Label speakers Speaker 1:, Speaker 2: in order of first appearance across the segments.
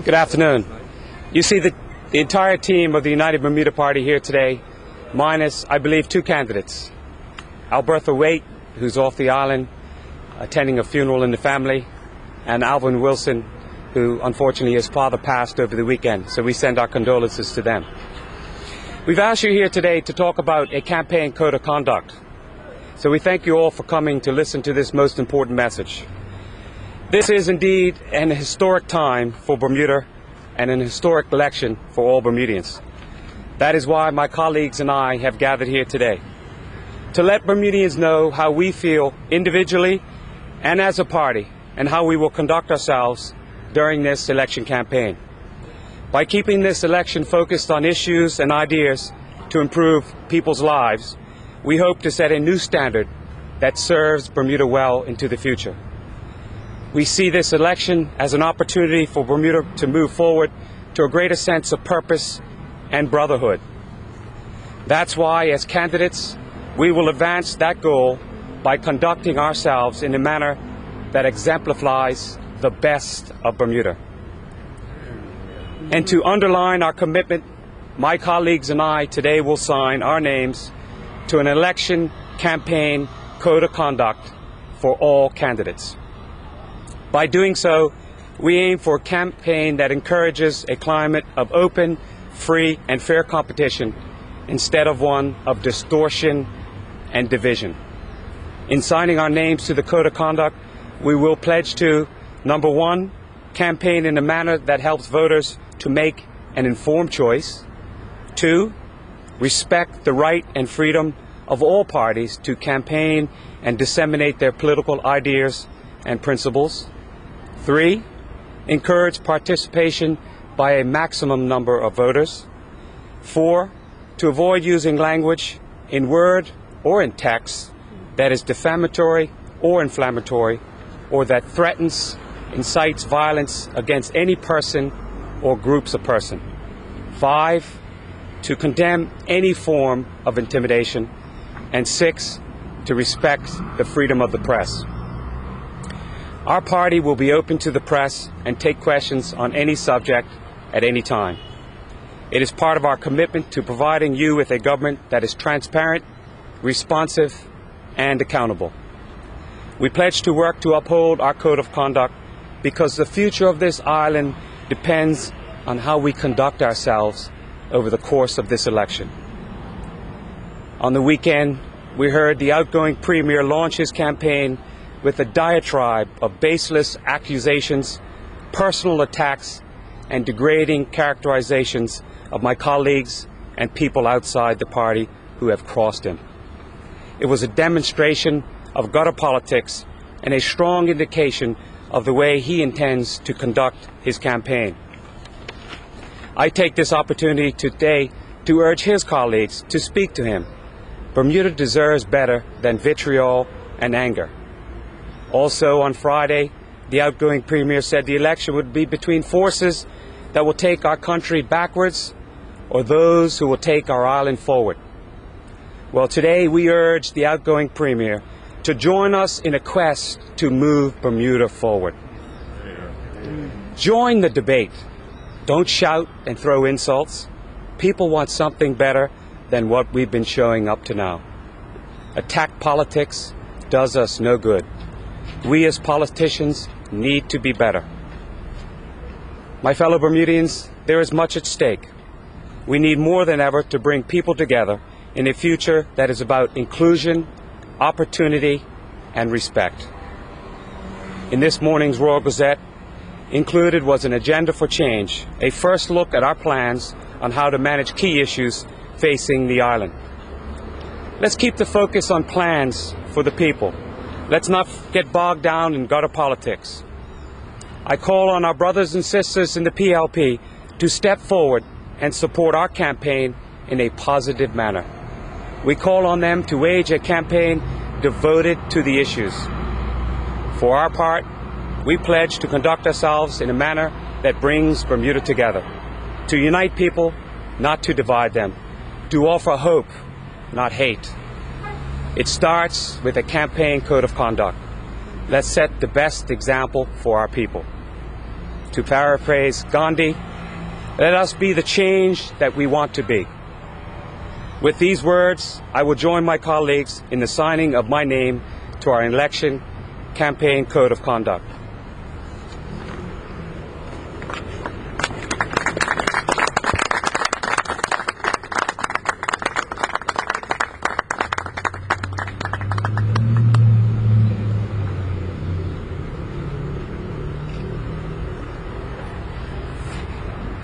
Speaker 1: Good afternoon. You see the entire team of the United Bermuda Party here today, minus, I believe, two candidates. Albertha Waite, who's off the island, attending a funeral in the family, and Alvin Wilson, who unfortunately his father passed over the weekend, so we send our condolences to them. We've asked you here today to talk about a campaign code of conduct. So we thank you all for coming to listen to this most important message. This is indeed an historic time for Bermuda and an historic election for all Bermudians. That is why my colleagues and I have gathered here today, to let Bermudians know how we feel individually and as a party, and how we will conduct ourselves during this election campaign. By keeping this election focused on issues and ideas to improve people's lives, we hope to set a new standard that serves Bermuda well into the future. We see this election as an opportunity for Bermuda to move forward to a greater sense of purpose and brotherhood. That's why, as candidates, we will advance that goal by conducting ourselves in a manner that exemplifies the best of Bermuda. And to underline our commitment, my colleagues and I today will sign our names to an election campaign code of conduct for all candidates. By doing so, we aim for a campaign that encourages a climate of open, free, and fair competition instead of one of distortion and division. In signing our names to the code of conduct, we will pledge to, number one, campaign in a manner that helps voters to make an informed choice. Two, respect the right and freedom of all parties to campaign and disseminate their political ideas and principles. Three, encourage participation by a maximum number of voters. Four, to avoid using language in word or in text that is defamatory or inflammatory, or that threatens, incites violence against any person or groups of persons. Five, to condemn any form of intimidation. And six, to respect the freedom of the press. Our party will be open to the press and take questions on any subject at any time. It is part of our commitment to providing you with a government that is transparent, responsive, and accountable. We pledge to work to uphold our code of conduct because the future of this island depends on how we conduct ourselves over the course of this election. On the weekend, we heard the outgoing Premier launch his campaign with a diatribe of baseless accusations, personal attacks, and degrading characterizations of my colleagues and people outside the party who have crossed him. It was a demonstration of gutter politics and a strong indication of the way he intends to conduct his campaign. I take this opportunity today to urge his colleagues to speak to him. Bermuda deserves better than vitriol and anger. Also on Friday, the outgoing Premier said the election would be between forces that will take our country backwards or those who will take our island forward. Well, today we urge the outgoing Premier to join us in a quest to move Bermuda forward. Join the debate. Don't shout and throw insults. People want something better than what we've been showing up to now. Attack politics does us no good. We as politicians need to be better. My fellow Bermudians, there is much at stake. We need more than ever to bring people together in a future that is about inclusion, opportunity, and respect. In this morning's Royal Gazette, included was an agenda for change, a first look at our plans on how to manage key issues facing the island. Let's keep the focus on plans for the people. Let's not get bogged down in gutter politics. I call on our brothers and sisters in the PLP to step forward and support our campaign in a positive manner. We call on them to wage a campaign devoted to the issues. For our part, we pledge to conduct ourselves in a manner that brings Bermuda together, to unite people, not to divide them, to offer hope, not hate. It starts with a campaign code of conduct. Let's set the best example for our people. To paraphrase Gandhi, let us be the change that we want to be. With these words, I will join my colleagues in the signing of my name to our election campaign code of conduct.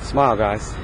Speaker 1: Smile, guys.